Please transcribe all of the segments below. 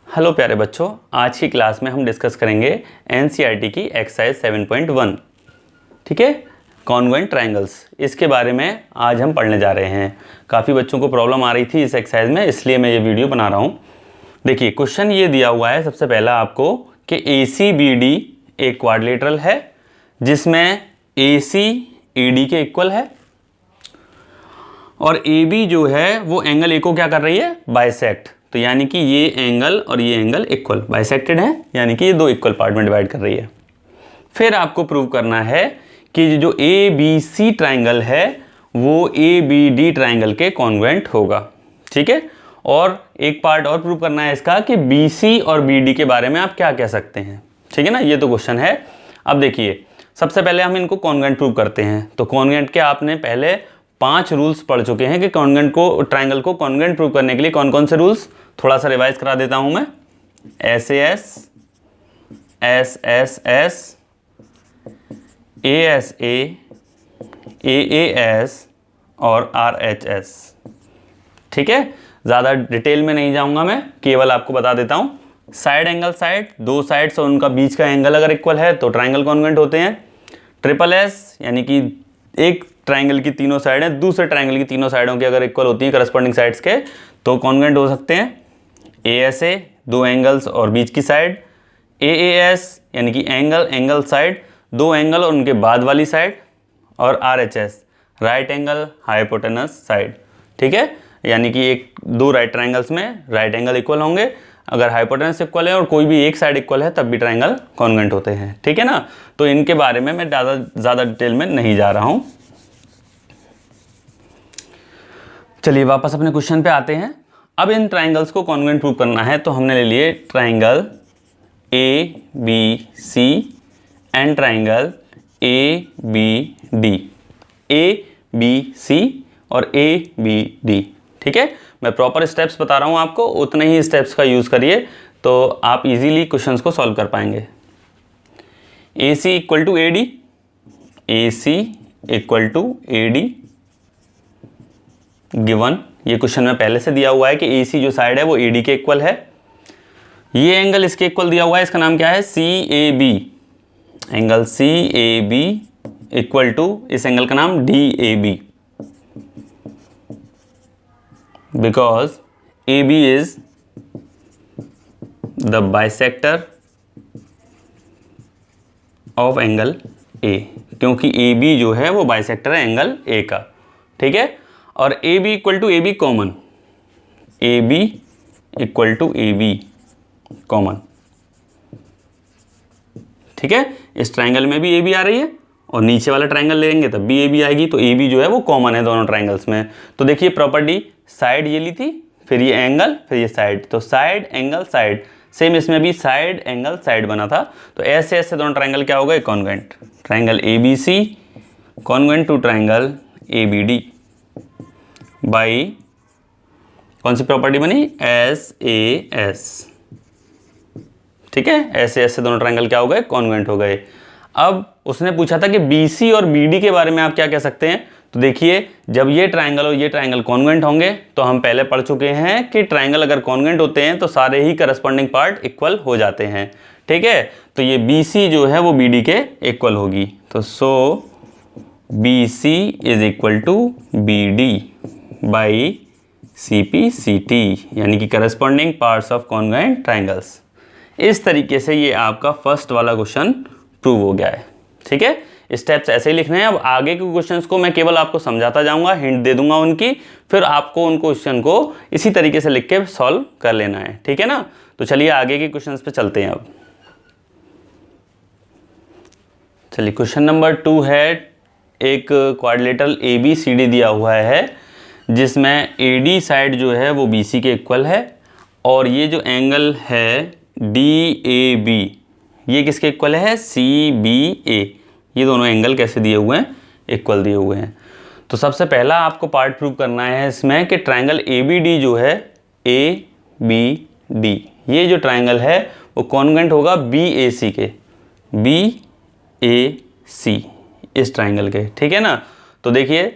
Hello प्यारे बच्चों, आज की क्लास में हम डिस्कस करेंगे एनसीईआरटी की एक्सरसाइज 7.1, ठीक है, कॉन्वेंट ट्रायंगल्स। इसके बारे में आज हम पढ़ने जा रहे हैं। काफ़ी बच्चों को प्रॉब्लम आ रही थी इस एक्सरसाइज में, इसलिए मैं ये वीडियो बना रहा हूँ। देखिए, क्वेश्चन ये दिया हुआ है सबसे पहला आपको कि ACBD एक क्वाड्रिलेटरल है जिसमें AC AD के इक्वल है और AB जो है वो एंगल A को क्या कर रही है, बाइसेक्ट। तो यानी कि ये एंगल और ये एंगल इक्वल बाइसेक्टेड है, यानी कि ये दो इक्वल पार्ट में डिवाइड कर रही है। फिर आपको प्रूव करना है कि जो ABC ट्राइंगल है वो ABD ट्राइंगल के कॉन्वेंट होगा, ठीक है। और एक पार्ट और प्रूव करना है इसका कि BC और BD के बारे में आप क्या कह सकते हैं, ठीक है ना। ये तो क्वेश्चन है। अब देखिए, सबसे पहले हम इनको कॉन्वेंट प्रूव करते हैं। तो कॉन्वेंट के आपने पहले 5 रूल्स पढ़ चुके हैं कि कॉन्वेंट को, ट्राइंगल को कॉन्वेंट प्रूव करने के लिए कौन कौन से रूल्स, थोड़ा सा रिवाइज करा देता हूं मैं। SAS, SSS, ASA, AAS और RHS, ठीक है। ज़्यादा डिटेल में नहीं जाऊंगा मैं, केवल आपको बता देता हूं। साइड एंगल साइड, दो साइड्स और उनका बीच का एंगल अगर इक्वल है तो ट्राइंगल कॉन्वेंट होते हैं। SSS यानी कि एक ट्राइंगल की तीनों साइडें दूसरे ट्राइंगल की तीनों साइडों की अगर इक्वल होती हैं करस्पॉन्डिंग साइड्स के, तो कॉन्वेंट हो सकते हैं। ASA दो एंगल्स और बीच की साइड, AAS यानी कि एंगल साइड, दो एंगल और उनके बाद वाली साइड, और RHS right angle hypotenuse side, ठीक है। यानी कि एक दो राइट ट्राइंगल्स में राइट एंगल इक्वल होंगे, अगर हाइपोटेनस इक्वल है और कोई भी एक साइड इक्वल है तब भी ट्राइंगल कॉन्वेंट होते हैं, ठीक है ना। तो इनके बारे में मैं ज़्यादा डिटेल में नहीं जा रहा हूँ। चलिए वापस अपने क्वेश्चन पे आते हैं। अब इन ट्राइंगल्स को कॉन्वेंट प्रूव करना है तो हमने ले लिए triangle ABC and triangle ABD, ABC और ABD, ठीक है। मैं प्रॉपर स्टेप्स बता रहा हूँ आपको, उतने ही स्टेप्स का यूज़ करिए तो आप इजीली क्वेश्चंस को सॉल्व कर पाएंगे। AC equal to AD, AC equal to AD given, ये क्वेश्चन में पहले से दिया हुआ है कि AC जो साइड है वो AD के इक्वल है। ये एंगल इसके इक्वल दिया हुआ है, इसका नाम क्या है, CAB। Angle CAB equal to इस एंगल का नाम DAB, because AB is the bisector of angle A, क्योंकि AB जो है वो बाइसेक्टर है एंगल A का, ठीक है। और AB equal to AB common, AB equal to AB common, ठीक है। इस ट्राइंगल में भी AB आ रही है और नीचे वाला ट्राइंगल लेंगे तब भी AB आएगी, तो AB जो है वो कॉमन है दोनों ट्राइंगल्स में। तो देखिए प्रॉपर्टी, साइड ये ली थी, फिर ये एंगल, फिर ये साइड, तो साइड एंगल साइड, सेम इसमें भी साइड एंगल साइड बना था। तो ऐसे ऐसे दोनों ट्राइंगल क्या हो गए, congruent. Triangle ABC congruent to triangle ABD by कौन सी प्रॉपर्टी बनी, SAS, ठीक है। ऐसे ऐसे दोनों ट्राइंगल क्या हो गए, कॉन्वेंट हो गए। अब उसने पूछा था कि BC और BD के बारे में आप क्या कह सकते हैं। तो देखिए, जब ये ट्राइंगल और ये ट्राइंगल कॉन्वेंट होंगे तो हम पहले पढ़ चुके हैं कि ट्राइंगल अगर कॉन्वेंट होते हैं तो सारे ही करस्पॉन्डिंग पार्ट इक्वल हो जाते हैं, ठीक है। तो ये BC जो है वो BD के इक्वल होगी, तो so BC is equal to BD by CPCT, यानी कि corresponding parts of congruent triangles. इस तरीके से ये आपका फर्स्ट वाला क्वेश्चन प्रूव हो गया है, ठीक है। स्टेप्स ऐसे ही लिखने हैं। अब आगे के क्वेश्चंस को मैं केवल आपको समझाता जाऊंगा, हिंट दे दूंगा उनकी, फिर आपको उन क्वेश्चन को इसी तरीके से लिख के सॉल्व कर लेना है, ठीक है ना। तो चलिए आगे के क्वेश्चंस पे चलते हैं। अब चलिए क्वेश्चन नंबर 2 है, एक क्वाड्रिलेटरल ABCD दिया हुआ है जिसमें AD साइड जो है वो BC के इक्वल है और ये जो एंगल है DAB ये किसके इक्वल है, CBA। ये दोनों एंगल कैसे दिए हुए हैं, इक्वल दिए हुए हैं। तो सबसे पहला आपको पार्ट प्रूव करना है इसमें कि ट्राइंगल ABD जो है, ABD ये जो ट्राइंगल है वो कॉन्वेंट होगा BAC के, BAC इस ट्राइंगल के, ठीक है ना। तो देखिए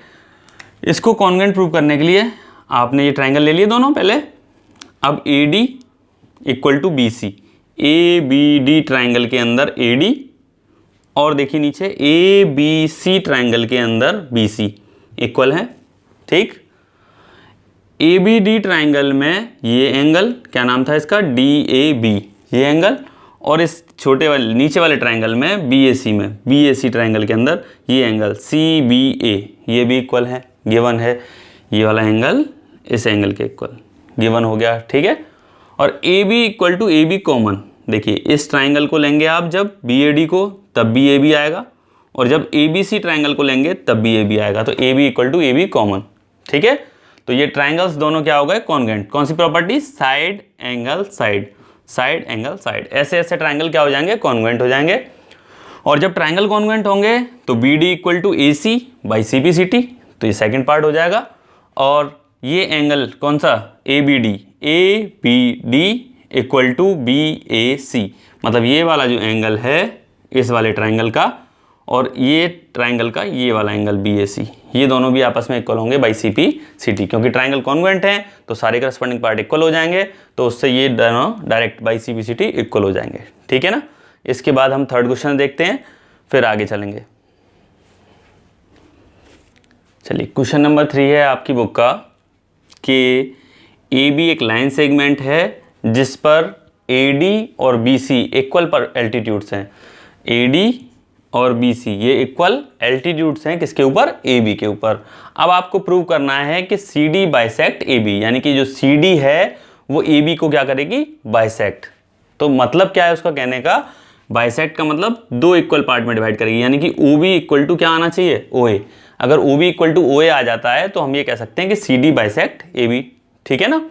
इसको कॉन्वेंट प्रूव करने के लिए आपने ये ट्राइंगल ले लिए दोनों पहले। अब AD equal to B C, A B D triangle के अंदर ए डी, और देखिए नीचे ए बी सी ट्राइंगल के अंदर बी सी इक्वल है। ठीक, ए बी डी ट्राइंगल में ये एंगल क्या नाम था इसका, डी ए बी, ये एंगल, और इस छोटे वाले नीचे वाले ट्राइंगल में बी ए सी में, बी ए सी ट्राइंगल के अंदर ये एंगल सी बी ए, ये भी इक्वल है, गिवन है। ये वाला एंगल इस एंगल के इक्वल, गिवन हो गया। ठीक है, और A B equal to A B common, देखिए इस ट्राइंगल को लेंगे आप जब बी ए डी को, तब बी ए बी आएगा, और जब ए बी सी ट्राइंगल को लेंगे तब बी ए बी आएगा, तो A B equal to A B common. ठीक है, तो ये ट्राइंगल्स दोनों क्या हो गए, कॉन्ग्रुएंट। कौन सी property, side angle side, side angle side, ऐसे ऐसे ट्राइंगल क्या हो जाएंगे, कॉन्ग्रुएंट हो जाएंगे। और जब ट्राइंगल कॉन्ग्रुएंट होंगे तो B D equal to A C by C B C T, तो ये सेकेंड पार्ट हो जाएगा। और ये एंगल कौन सा, A B D equal to B A C, मतलब ये वाला जो एंगल है इस वाले ट्राइंगल का, और ये ट्राइंगल का ये वाला एंगल बी ए सी, ये दोनों भी आपस में इक्वल होंगे by C P C T, क्योंकि ट्राइंगल कॉन्ग्रुएंट हैं तो सारे करस्पॉन्डिंग पार्ट इक्वल हो जाएंगे, तो उससे ये दोनों direct by C P C T equal हो जाएंगे। ठीक है ना। इसके बाद हम थर्ड क्वेश्चन देखते हैं, फिर आगे चलेंगे। चलिए, क्वेश्चन नंबर 3 है आपकी बुक का कि ए बी एक लाइन सेगमेंट है जिस पर ए डी और बी सी इक्वल पर एल्टीट्यूड्स हैं। ए डी और बी सी ये इक्वल एल्टीट्यूड्स हैं किसके ऊपर, ए बी के ऊपर। अब आपको प्रूव करना है कि C D bisect A B, यानी कि जो सी डी है वो ए बी को क्या करेगी, बाइसेक्ट। तो मतलब क्या है उसका कहने का, बाइसेक्ट का मतलब दो इक्वल पार्ट में डिवाइड करेगी, यानी कि ओ बी इक्वल टू क्या आना चाहिए, ओ ए। अगर O B equal to O A आ जाता है तो हम ये कह सकते हैं कि C D bisect A B. ठीक है ना।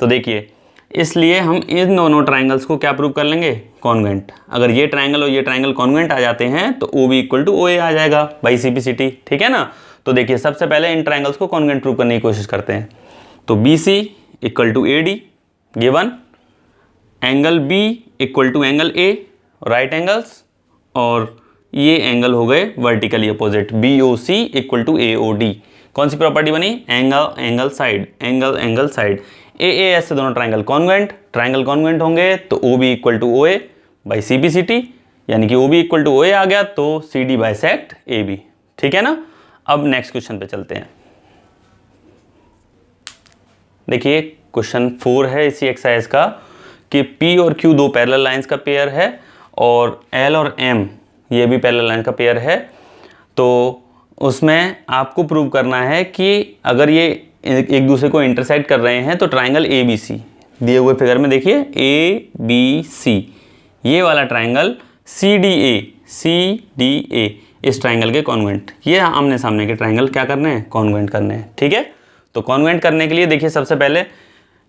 तो देखिए, इसलिए हम इन दोनों ट्राइंगल्स को क्या प्रूव कर लेंगे, कॉन्ग्रुएंट। अगर ये ट्राइंगल और ये ट्राइंगल कॉन्ग्रुएंट आ जाते हैं तो O B equal to O A आ जाएगा by C P C T. ठीक है ना। तो देखिए, सबसे पहले इन ट्राइंगल्स को कॉन्ग्रुएंट प्रूव करने की कोशिश करते हैं। तो B C equal to A D given, angle B equal to angle A, right angles, और ये एंगल हो गए vertically opposite, B O C equal to A O D. कौन सी प्रॉपर्टी बनी, angle angle side, angle angle side, A A S से दोनों triangle congruent, triangle congruent होंगे तो O B equal to O A by C B C T, यानी कि O B equal to O A आ गया तो C D bisect A B. ठीक है ना। अब नेक्स्ट क्वेश्चन पे चलते हैं। देखिए, क्वेश्चन 4 है इसी एक्सरसाइज का कि P और Q दो पैरेलल लाइंस का पेयर है और L और M ये भी पैरेलल लाइन का पेयर है। तो उसमें आपको प्रूव करना है कि अगर ये एक दूसरे को इंटरसेक्ट कर रहे हैं तो ट्राइंगल ए बी सी दिए हुए फिगर में देखिए, ए बी सी, ये वाला ट्राइंगल सी डी ए इस ट्राइंगल के कॉन्ग्रुएंट, ये आमने सामने के ट्राइंगल क्या करने हैं, कॉन्ग्रुएंट करने हैं। ठीक है। तो कॉन्ग्रुएंट करने के लिए देखिए, सबसे पहले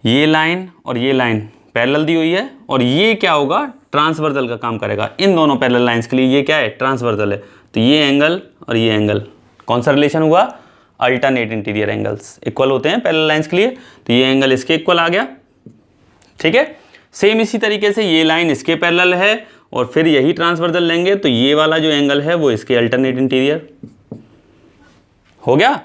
ये लाइन और ये लाइन पैरेलल दी हुई है, और ये क्या होगा, ट्रांसवर्सल का काम करेगा। इन दोनों पैरेलल लाइंस के लिए ये क्या है, ट्रांसवर्सल है। तो ये एंगल और ये एंगल कौन सा रिलेशन हुआ, अल्टरनेट इंटीरियर एंगल्स इक्वल होते हैं पैरेलल लाइंस के लिए, तो ये एंगल इसके इक्वल आ गया। ठीक है। सेम इसी तरीके से ये लाइन इसके पैरेलल है और फिर यही ट्रांसवर्सल लेंगे तो ये वाला जो एंगल है वो इसके अल्टरनेट इंटीरियर हो गया।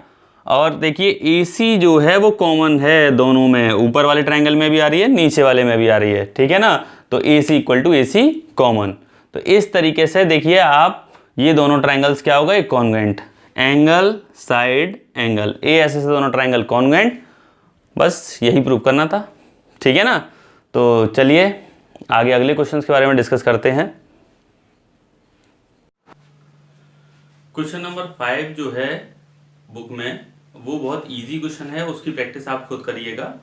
और देखिए, AC जो है वो कॉमन है दोनों में, ऊपर वाले ट्राइंगल में भी आ रही है, नीचे वाले में भी आ रही है। ठीक है ना। तो AC equal to AC common. तो इस तरीके से देखिए आप, ये दोनों ट्राइंगल्स क्या हो गए, कॉन्ग्रुएंट, एंगल साइड एंगल, ए ऐसे से दोनों ट्राइंगल कॉन्ग्रुएंट। बस यही प्रूव करना था। ठीक है ना। तो चलिए आगे अगले क्वेश्चंस के बारे में डिस्कस करते हैं। क्वेश्चन नंबर 5 जो है बुक में वो बहुत इजी क्वेश्चन है, उसकी प्रैक्टिस आप खुद करिएगा।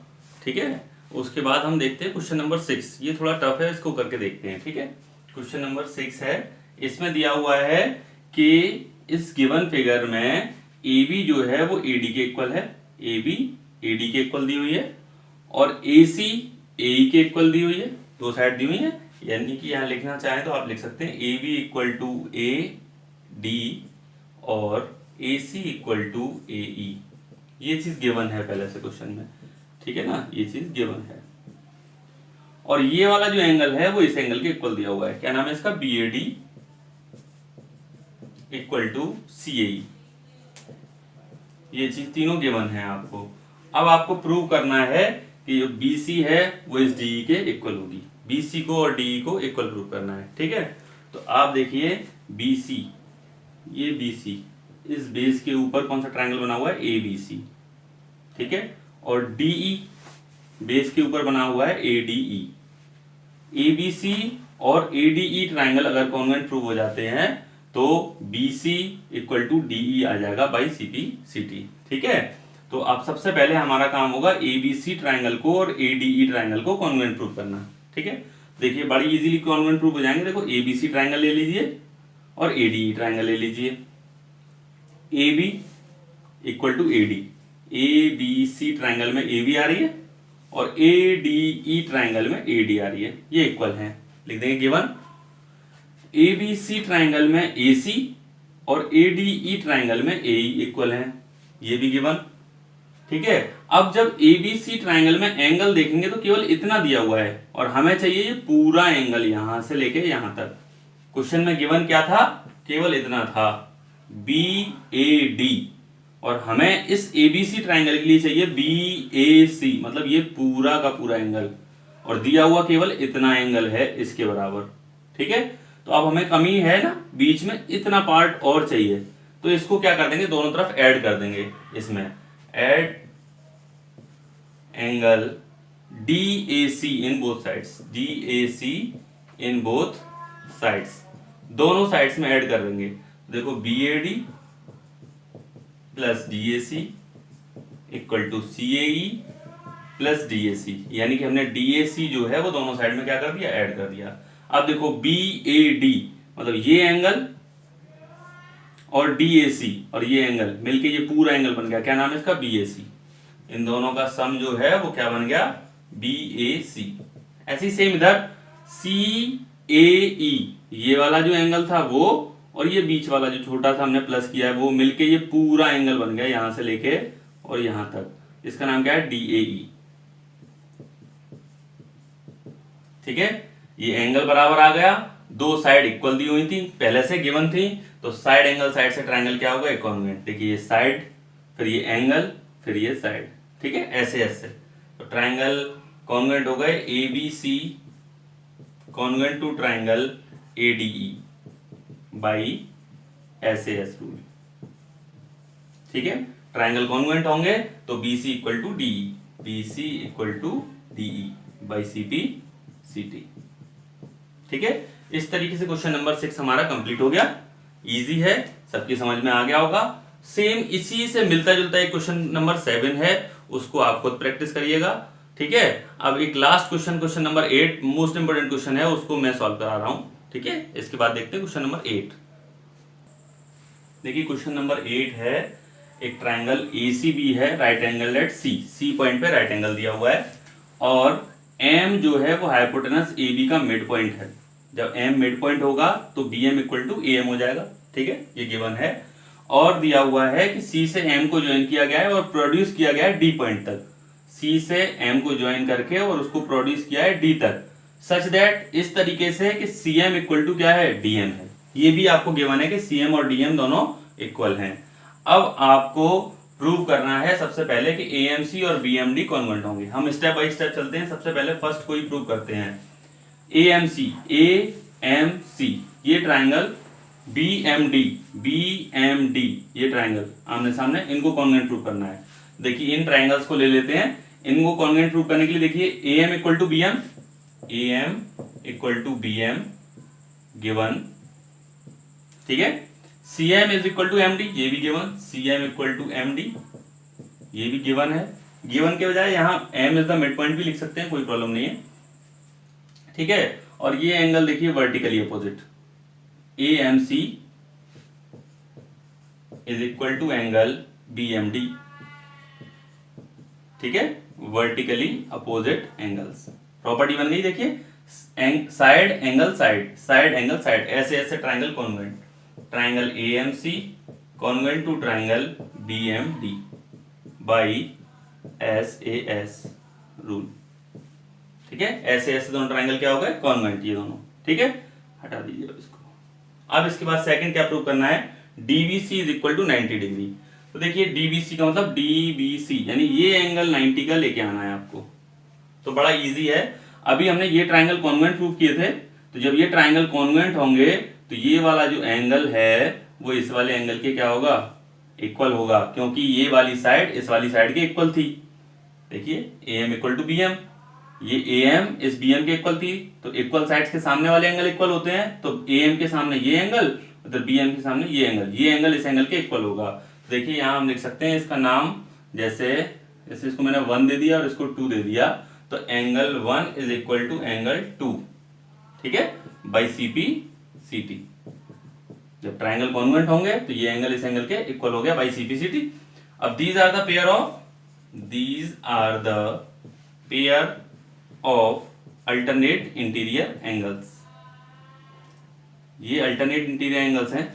ठीक है। उसके बाद हम देखते हैं क्वेश्चन नंबर 6, ये थोड़ा टफ है, इसको करके देखते हैं। ठीक है। क्वेश्चन नंबर 6 है, इसमें दिया हुआ है कि इस गिवन फिगर में ए बी जो है वो ए डी के इक्वल है, ए बी ए डी के इक्वल दी हुई है, और ए सी ए ई के इक्वल दी हुई है, दो साइड दी हुई है। यानी कि यहाँ लिखना चाहें तो आप लिख सकते हैं A B equal to A D और A C equal to A E, ये चीज गिवन है पहले से क्वेश्चन में। ठीक है ना, ये चीज गिवन है। और ये वाला जो एंगल है वो इस एंगल के इक्वल दिया हुआ है, क्या नाम है इसका, B A D equal to C A E, ये चीज तीनों गिवन है आपको। अब आपको प्रूव करना है कि जो BC है वो इस DE के इक्वल होगी। BC को और DE को इक्वल प्रूव करना है, ठीक है। तो आप देखिए BC, ये BC, इस बेस के ऊपर कौन सा ट्रायंगल बना हुआ है, ABC, ठीक है। और DE बेस के ऊपर बना हुआ है ADE। ABC और ADE ट्रायंगल अगर कॉन्वेंट प्रूव हो जाते हैं तो BC इक्वल टू DE आ जाएगा बाई CPCT, ठीक है। तो अब सबसे पहले हमारा काम होगा ABC ट्रायंगल को और ADE ट्रायंगल को कॉन्वेंट प्रूव करना, ठीक है। देखिए बड़ी इजीली कॉन्वेंट प्रूव हो जाएंगे। देखो ABC ट्रायंगल ले लीजिए और ADE ट्रायंगल ले लीजिए। AB equal to AD, ABC triangle में AB आ रही है और ADE ट्रायंगल में AD आ रही है, ये इक्वल हैं। लिख देंगे गिवन ABC ट्रायंगल में AC और ADE ट्रायंगल में AE इक्वल हैं, ये भी गिवन, ठीक है। अब जब ABC ट्रायंगल में एंगल देखेंगे तो केवल इतना दिया हुआ है और हमें चाहिए ये पूरा एंगल यहां से लेके यहां तक। क्वेश्चन में गिवन क्या था, केवल इतना था BAD, और हमें इस ABC ट्रायंगल के लिए चाहिए BAC, मतलब ये पूरा का पूरा एंगल, और दिया हुआ केवल इतना एंगल है इसके बराबर, ठीक है। तो अब हमें कमी है ना, बीच में इतना पार्ट और चाहिए, तो इसको क्या कर देंगे, दोनों तरफ ऐड कर देंगे। इसमें add angle DAC in both sides, DAC in both sides, दोनों साइड्स में ऐड कर देंगे। देखो BAD plus DAC equal to CAE plus DAC, यानी कि हमने DAC जो है वो दोनों साइड में क्या कर दिया, ऐड कर दिया। अब देखो BAD मतलब ये एंगल और DAC और ये एंगल मिलके ये पूरा एंगल बन गया, क्या नाम है इसका, BAC। इन दोनों का सम जो है वो क्या बन गया, BAC। ऐसे ही सेम इधर CAE, ये वाला जो एंगल था वो और ये बीच वाला जो छोटा सा हमने प्लस किया है वो मिलके ये पूरा एंगल बन गया, यहां से लेके और यहां तक। इसका नाम क्या है, DAE, ठीक है। ये एंगल बराबर आ गया, दो साइड इक्वल दी हुई थी, पहले से गिवन थी, तो साइड एंगल साइड से ट्रायंगल क्या होगा, कॉन्वेंट। देखिए ये साइड, फिर ये एंगल, फिर ये साइड, ठीक है, ऐसे ऐसे। तो ट्रायंगल कॉन्वेंट हो गए ABC congruent to triangle ADE by SAS rule, ठीक है। ट्रायंगल कॉन्वेंट होंगे तो BC equal to DE, BC equal to DE by CPCT, ठीक है। इस तरीके से क्वेश्चन नंबर 6 हमारा कंप्लीट हो गया। इजी है, सबकी समझ में आ गया होगा। सेम इसी से मिलता जुलता एक क्वेश्चन नंबर 7 है, उसको आप खुद प्रैक्टिस करिएगा, ठीक है। अब एक last question, question number 8 most important question है, उसको मैं सॉल्व करा रहा हूं, ठीक है। इसके बाद देखते हैं क्वेश्चन नंबर 8। देखिए क्वेश्चन नंबर 8 है, एक ट्रायंगल ACB है, right angle at C point पे राइट एंगल दिया हुआ है, और M जो है वो हाइपोटेनस AB का मिड पॉइंट है। जब M मिड पॉइंट होगा तो BM इक्वल टू AM हो जाएगा, ठीक है, ये गिवन है। और दिया हुआ है कि C से M को ज्वाइन किया गया है और प्रोड्यूस किया गया है D पॉइंट तक। C से M को ज्वाइन करके और उसको प्रोड्यूस किया है D तक, सच दैट इस तरीके से कि CM इक्वल टू क्या है, DM है। ये भी आपको गिवन है कि CM और DM दोनों इक्वल हैं। अब आपको प्रूव करना है सबसे पहले कि AMC और BMD कॉन्वेंट होंगे। हम स्टेप बाय स्टेप चलते हैं। सबसे पहले फर्स्ट को ही प्रूव करते हैं। AMC ये ट्रायंगल, BMD ये ट्रायंगल आमने सामने, इनको कॉन्वेंट प्रूव करना है। देखिए इन ट्रायंगल्स को ले लेते हैं, इनको कॉन्वेंट प्रूव करने के लिए देखिए AM equal to BM given, ठीक है। CM is equal to MD, ये भी given, CM equal to MD ये भी गिवन है। गिवन के बजाय यहाँ M is the mid point भी लिख सकते हैं, कोई प्रॉब्लम नहीं है, ठीक है। और ये एंगल देखिए vertically opposite, AMC is equal to angle BMD, ठीक है, वर्टिकली अपोजिट एंगल्स। प्रॉपर्टी बन गई, देखिए side angle side, side angle side, ऐसे ऐसे triangle congruent. Triangle AMC congruent to triangle BMD by SAS rule, ठीक है। ऐसे ऐसे दोनों ट्रायंगल क्या हो गए, कॉन्वेंट, ये दोनों, ठीक है। हटा दीजिए इसको। अब इसके बाद सेकंड क्या प्रूव करना है, DBC is equal to 90 degree. तो देखिए DBC का मतलब DBC यानी ये एंगल 90 का लेके आना है आपको, तो बड़ा इजी है। अभी हमने ये ट्राइंगल कॉन्ग्रुएंट प्रूव किए थे, तो जब ये ट्राइंगल कॉन्ग्रुएंट होंगे तो ये वाला जो एंगल है वो इस वाले एंगल के क्या होगा, इक्वल होगा, क्योंकि ये वाली साइड इस वाली साइड के इक्वल थी। देखिए AM इक्वल टू BM, ये AM इस BM के इक्वल थी, तो इक्वल साइड्स के सामने वाले एंगल इक्वल होते हैं, तो AM के सामने ये एंगल, तो BM के सामने ये एंगल इस एंगल के इक्वल होगा। तो देखिए यहाँ हम लिख सकते हैं इसका नाम, जैसे इसको मैंने 1 दे दिया और इसको 2 दे दिया, तो angle 1 is equal to angle 2, ठीक है, बाई CPCT। जब ट्राइंगल कॉन्ग्रुएंट होंगे तो ये एंगल इस एंगल के इक्वल हो गया बाई CPCT। अब these are the pair of alternate interior angles। ये अल्टरनेट इंटीरियर एंगल्स हैं,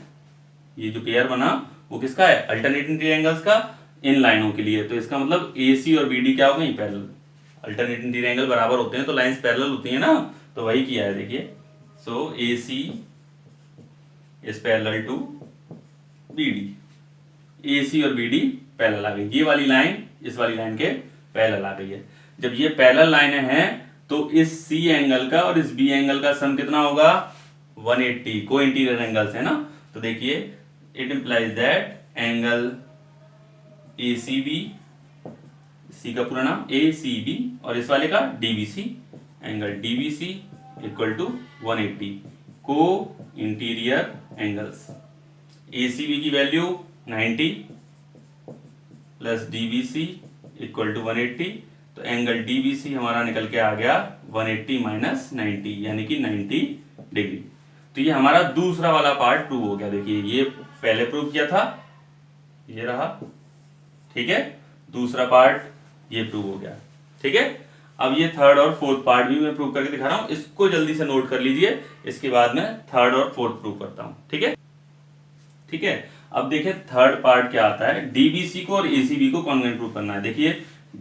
ये जो पेयर बना वो किसका है, अल्टरनेट इंटीरियर एंगल्स का, इन लाइनों के लिए। तो इसका मतलब AC और BD क्या हो गई, पैरेलल। अल्टरनेट इंटीरियर एंगल बराबर होते हैं तो लाइंस पैरेलल होती है ना, तो वही किया है। देखिए, so AC is parallel to BD, AC और BD पैरेलल आ गई, ये वाली लाइन इस वाली लाइन के पैरेलल आ गई है। जब ये पैरेलल लाइनें हैं तो इस C एंगल का और इस B एंगल का सम कितना होगा, 180, को इंटीरियर एंगल्स है ना। तो देखिए, it implies that angle ACB, C का पूरा नाम ACB, और इस वाले का DBC, angle DBC equal to 180, को इंटीरियर एंगल्स। ACB की value 90 plus DBC equal to 180, तो एंगल DBC हमारा निकल के आ गया 180 माइनस 90, यानी कि 90 डिग्री। तो ये हमारा दूसरा वाला पार्ट प्रूव हो गया। देखिए, ये पहले प्रूव किया था, ये रहा, ठीक है, दूसरा पार्ट ये प्रूव हो गया, ठीक है। अब ये थर्ड और फोर्थ पार्ट भी मैं प्रूव करके दिखा रहा हूं, इसको जल्दी से नोट कर लीजिए, इसके बाद मैं थर्ड और फोर्थ प्रूव करता हूं, ठीक है, ठीक है। अब देखिए थर्ड पार्ट क्या आता है, DBC को और ACB को कॉन्ग्रुएंट प्रूव करना है। देखिए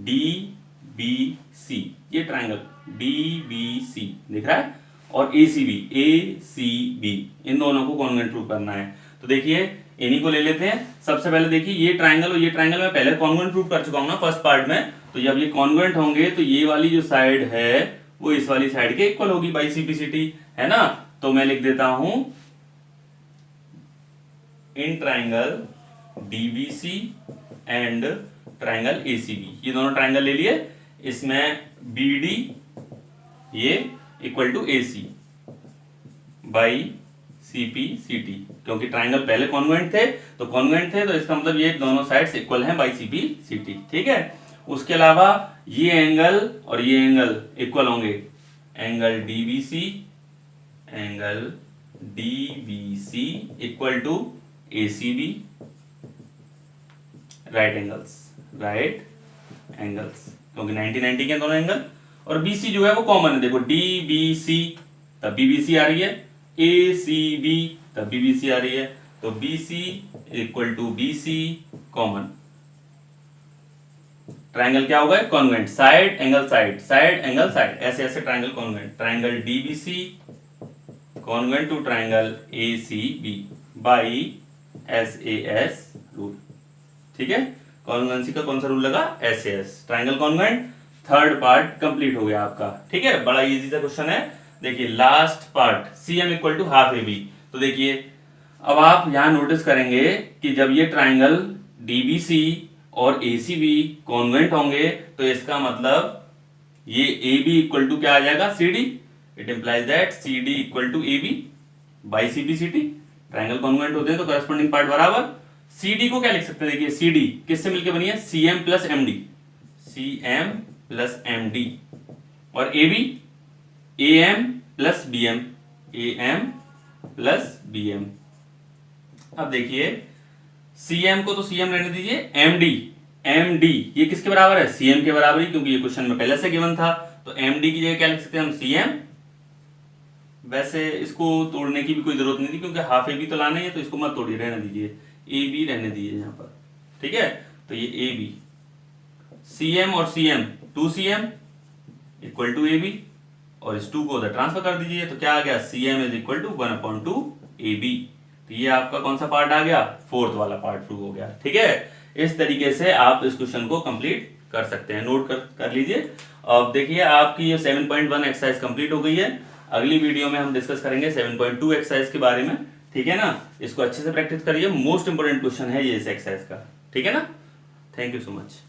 DBC, ये ट्राइंगल DBC दिख रहा है, और ACB इन दोनों को कॉन्ग्रुएंट प्रूव करना है। तो देखिए इन्हीं को ले लेते हैं। सबसे पहले देखिए, ये ट्राइंगल और ये ट्राइंगल मैं पहले कॉन्ग्रुएंट प्रूव कर चुका हूं ना फर्स्ट पार्ट में, तो जब ये कॉन्ग्रुएंट होंगे तो ये वाली जो साइड है वो इस वाली साइड के इक्वल होगी बाई CPCT, है ना। तो मैं लिख देता हूं in triangle DBC and triangle ACB, ये दोनों ट्राइंगल ले लिए, इसमें BD ये equal to AC by CPCT, क्योंकि ट्राइंगल पहले कॉन्ग्रुएंट थे, तो इसका मतलब ये दोनों साइड्स इक्वल हैं बाई CPCT, ठीक है। उसके अलावा ये एंगल और ये एंगल इक्वल होंगे, angle DBC equal to ACB, right angles, क्योंकि 90-90 के दोनों एंगल, और BC जो है वो कॉमन है। देखो DBC तब BBC आ रही है, ACB तब BBC आ रही है, तो BC equal to BC common. Triangle क्या होगा, कॉन्ग्रुएंट, साइड एंगल साइड, ऐसे triangle congruent, triangle DBC congruent to triangle ACB by SAS rule, ठीक है। कॉन्ग्रुएंसी का कौन सा रूल लगा, SAS, triangle congruent. Third part complete हो गया आपका, ठीक है, बड़ा इजी सा क्वेश्चन है। देखिए last part, CM equal to half AB। तो देखिए अब आप यहां नोटिस करेंगे कि जब ये ट्राइंगल DBC और ACB कॉन्ग्रुएंट होंगे तो इसका मतलब ये AB इक्वल टू क्या आ जाएगा, CD। It implies that CD equal to AB by CPCT। Triangle congruent होते हैं तो करस्पॉन्डिंग पार्ट बराबर। CD को क्या लिख सकते हैं, देखिए CD किससे मिलकर बनी है, CM प्लस MD, और AB AM प्लस BM। अब देखिए CM को तो CM रहने दीजिए, MD ये किसके बराबर है, CM के बराबर ही, क्योंकि ये क्वेश्चन में पहले से गिवन था। तो MD की जगह क्या लिख सकते हैं हम, CM। वैसे इसको तोड़ने की भी कोई जरूरत नहीं थी, क्योंकि हाफ AB तो लाना ही है, तो इसको मत तोड़िए, रहने दीजिए, AB रहने दीजिए यहाँ पर, ठीक है। तो ये AB, CM और CM 2CM equal to AB, और इस 2 को उधर ट्रांसफर कर दीजिए, तो क्या आ गया, CM is equal to 1/2 AB। तो ये आपका कौन सा पार्ट आ गया, फोर्थ वाला पार्ट प्रूव हो गया, ठीक है। इस तरीके से आप इस क्वेश्चन को कंप्लीट कर सकते हैं, नोट कर लीजिए। अब देखिए आपकी ये 7.1 एक्सरसाइज कंप्लीट हो गई है। अगली वीडियो में हम डिस्कस करेंगे 7.2 एक्सरसाइज के बारे में, ठीक है ना। इसको अच्छे से प्रैक्टिस करिए, मोस्ट इंपोर्टेंट क्वेश्चन है ये इस एक्सरसाइज का, ठीक है ना। Thank you so much.